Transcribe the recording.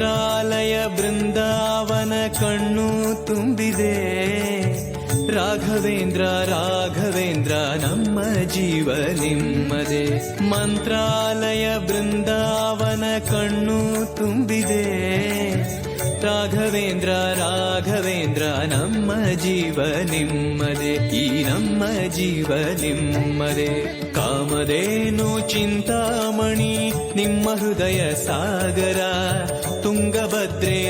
ಮಂತ್ರಾಲಯ ಬೃಂದಾವನ ಕಣ್ಣು ತುಂಬಿದೆ. ರಾಘವೇಂದ್ರ ರಾಘವೇಂದ್ರ ನಮ್ಮ ಜೀವ ನಿಮ್ಮದೆ. ಮಂತ್ರಾಲಯ ಬೃಂದಾವನ ಕಣ್ಣು ತುಂಬಿದೆ. ರಾಘವೇಂದ್ರ ರಾಘವೇಂದ್ರ ನಮ್ಮ ಜೀವ ನಿಮ್ಮದೆ. ಈ ನಮ್ಮ ಜೀವ ನಿಮ್ಮದೆ. ಕಾಮಧೇನು ಚಿಂತಾಮಣಿ ನಿಮ್ಮ ಹೃದಯ ಸಾಗರ.